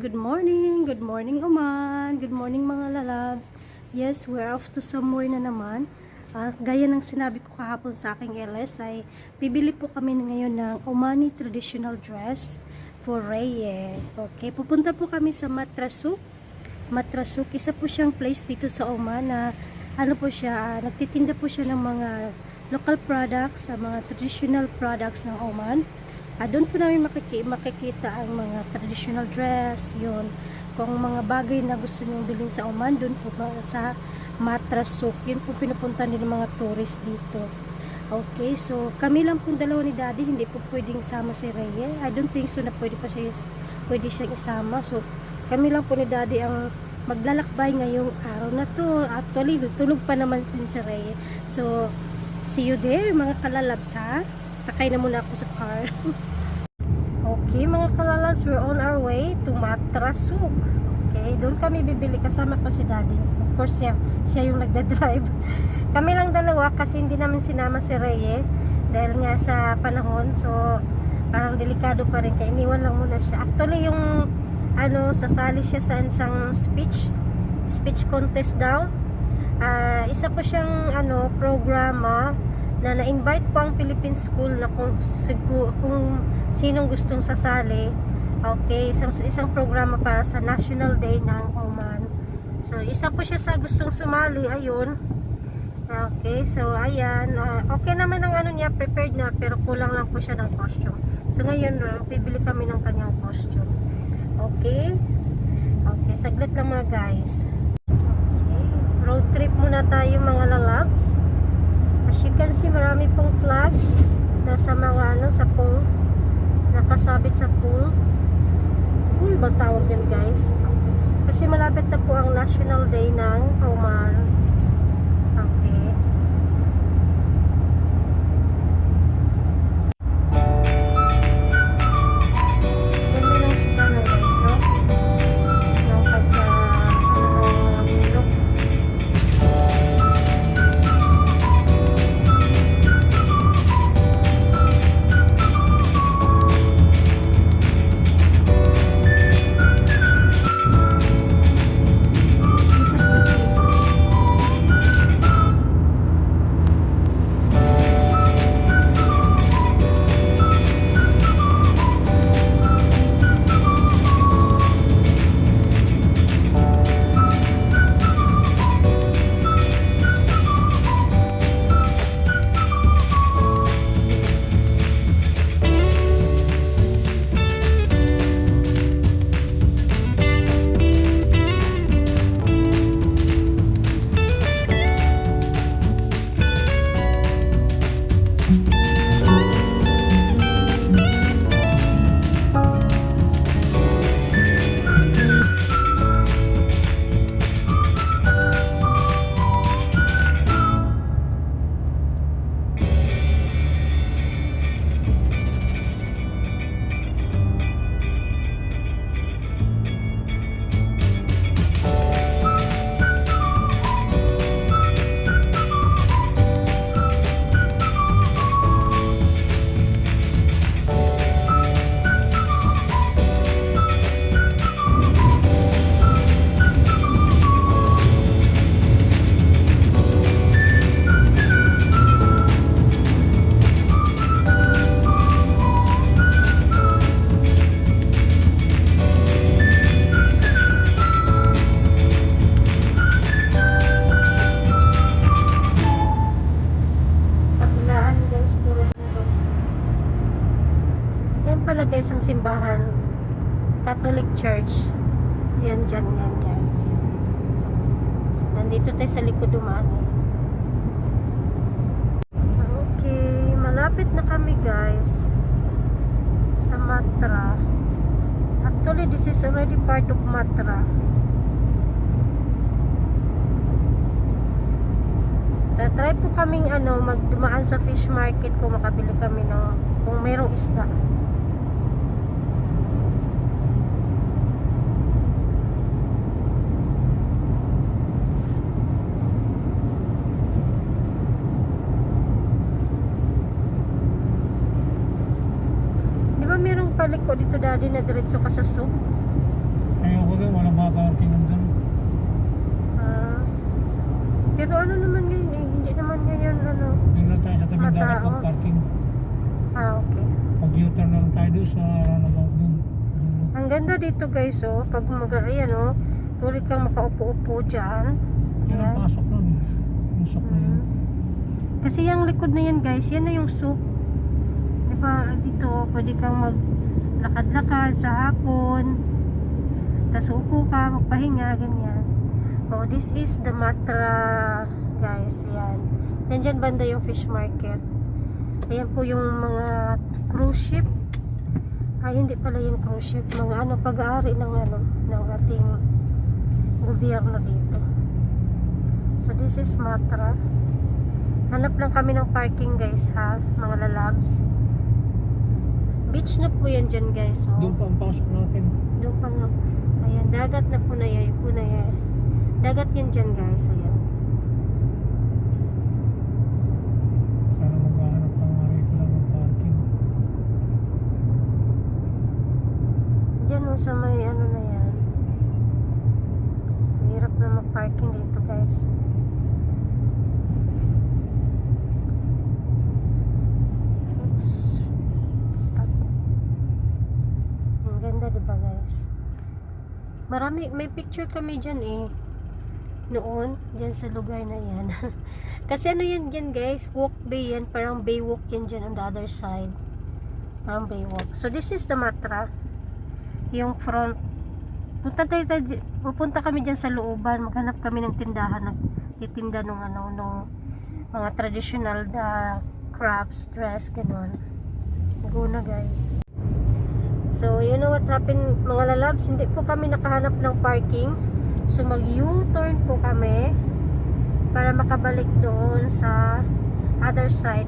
good morning. Good morning, Oman. Good morning, mga lalabs. Yes, we're off to somewhere na naman. Gaya ng sinabi ko kahapon sa aking LS ay bibili po kami ngayon ng Omani traditional dress for Reye. Okay, pupunta po kami sa Matrasuk. Matrasuk, isa po siyang place dito sa Oman na ano po siya, nagtitinda po siya ng mga local products, sa mga traditional products ng Oman. Doon po namin makikita ang mga traditional dress, yun. Kung mga bagay na gusto nyong bilhin sa Oman, doon po sa Matrasuk. Yun po pinupunta nila mga tourist dito. Okay, so kami lang po dalawa ni Daddy, hindi po pwedeng isama si Reye. I don't think so na pwede siyang isama. So kami lang po ni Daddy ang maglalakbay ngayong araw na to. Actually, tulog pa naman din si Reye. So see you there, mga kalalabs, ha? Sakay na muna ako sa car. Okay, mga kalalabs, we're on our way to Matrasuk. Okay, doon kami bibili. Kasama ko si Daddy. Of course, siya yung nagda-drive. Kami lang dalawa kasi hindi namin sinama si Reye dahil nga sa panahon. So, parang delikado pa rin. Kaya iniwan lang muna siya. Actually, yung sasali siya sa isang speech contest daw. Isa po siyang programa na na-invite po ang Philippine School na kung sinong gustong sasali. Okay, isang programa para sa National Day ng Oman. So, isa po siya sa gustong sumali, ayun. Okay, so ayan, okay naman ang niya, prepared na, pero kulang lang po siya ng costume. So ngayon, bibili kami ng kanyang costume. Okay? Okay, saglit lang mga guys. Okay, road trip muna tayo mga lalabs. As you can see, marami pong flags nasa mga sa pole, nakasabit sa pole. Pool ba tawag yan, guys? Kasi malapit na po ang National Day ng Oman. Okay. Ganda ng sita na, guys, no? Yung pagka bulok. Guys, ang simbahan, Catholic Church. Yan dyan, yan guys. Nandito tayo sa likod dumaan. Okay, malapit na kami guys sa Matra. Actually, this is already part of Matra. Try po kaming magdumaan sa fish market kung makabili kami ng kung mayroong isda. Merong paliko dito, Daddy, na diretso ka sa soup. parking nandun. Ah. Pero ano naman yun eh, hindi naman ngayon ano. Doon lang tayo sa tabing dagat Matao. mag-parking. Okay. Pag-U-turn lang tayo doon sa roundabout doon. Ang ganda dito guys oh, pag ayan oh, tuloy kang makaupo-upo dyan. Yan ang Ayan. pasok nun. Yung sok na yun. Kasi yung likod na yan guys, yan na yung soup. Diba dito, pwede kang maglakad-lakad sa hapon. Tas upo ka, magpahinga, ganyan. Oh, this is the Matra guys, ayan. Nandyan banda yung fish market. Ayan po yung mga cruise ship. Ay, hindi pala yung cruise ship. Mga ano, pag-aari ng ano, ng ating gobyerno dito. So, this is Matra. Hanap lang kami ng parking guys ha, mga lalabs. Beach na po yan dyan guys. Oh. Doon pa ang pasok natin. Doon pa nga. Ayan, dagat na po na yan. Dagat yan dyan guys. Ayan. Sana maghahanap pa nga rito lang ng parking. Dyan oh, sa may ano na yan. Mahirap na mag-parking dito guys. Oops. Stop. Ang ganda diba guys? Marami, may picture kami dyan eh. Noon, dyan sa lugar na yan. Kasi ano yan dyan guys, walk bay yan, parang baywalk yan dyan on the other side. Parang baywalk. So this is the Matra. Yung front. Pupunta kami dyan sa looban, maghanap kami ng tindahan, nagtitinda ng ano, ng mga traditional crafts, dress, gano'n. Go na guys. So, you know what happened mga lalabs? Hindi po kami nakahanap ng parking. So, mag-U-turn po kami para makabalik doon sa other side.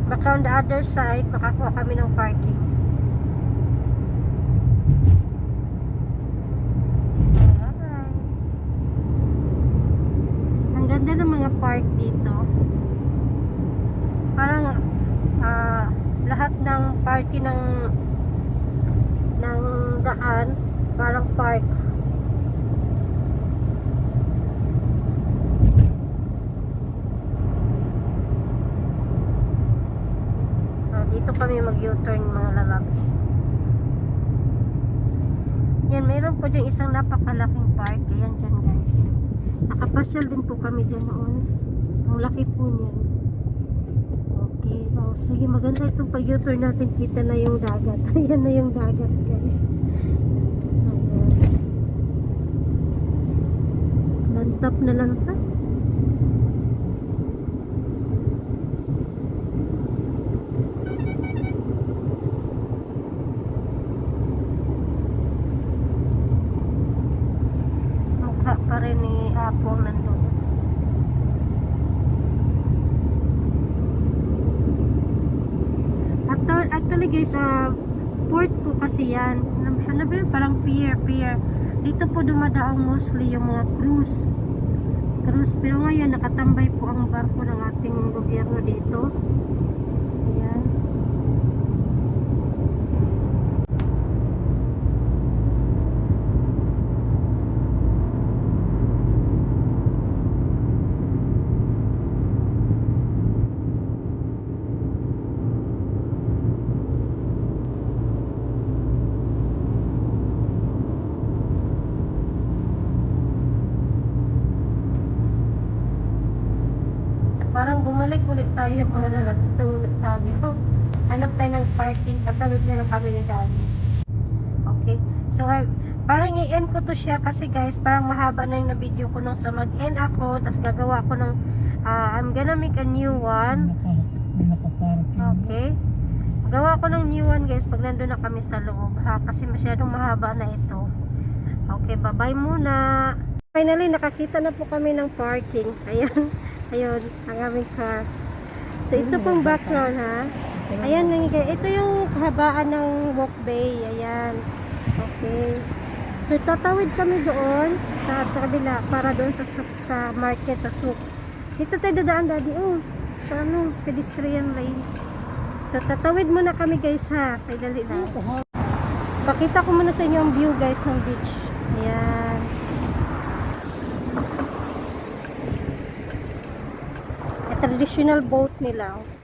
Baka on the other side, makakuha kami ng parking. Alright. Ang ganda ng mga park dito. Parang lahat ng party ng daan parang park. Dito kami mag-U-turn mga lalabs. Yan, mayroon po dyan isang napakalaking park. Ayan dyan guys. Nakapasyal din po kami dyan noon. Ang laki po niyan. Okay. Oh, sige, maganda itong pag-U-turn natin. Kita na yung dagat. Ayan na yung dagat guys. Lantap na lantap. Mukha pa rin ni Apple nandun. Actually guys, port po kasi yan. Ano ba yun? Parang pier. Dito po dumadaang mostly yung mga cruise. Pero ngayon nakatambay po ang barko ng ating gobyerno dito. Ayan. Parang bumalik ulit tayo mga natutulog tayo. Hanap tayo ng parking, katawid na lang kami ni Daddy. Okay. So, parang i-end ko to siya kasi guys, parang mahaba na yung na-video ko nung sa mag-end ako, tapos gagawa ko ng, I'm gonna make a new one. May nakaparking. Okay. Gawa ko ng new one guys, pag nandun na kami sa loob. Kasi masyadong mahaba na ito. Okay, bye-bye muna. Finally, nakakita na po kami ng parking. Ayan. Ayun, ang aming car. So, ito pong background ha. Ayan, ito yung kahabaan ng walkway. Ayan. Okay. So, tatawid kami doon sa kabila para doon sa market, sa souk. Dito tayo dadaan, Daddy. Oh, sa ano, pedestrian lane. So, tatawid muna kami guys ha. Sa idali na. Pakita ko muna sa inyo ang view guys ng beach. Ayan. Traditional boat nila.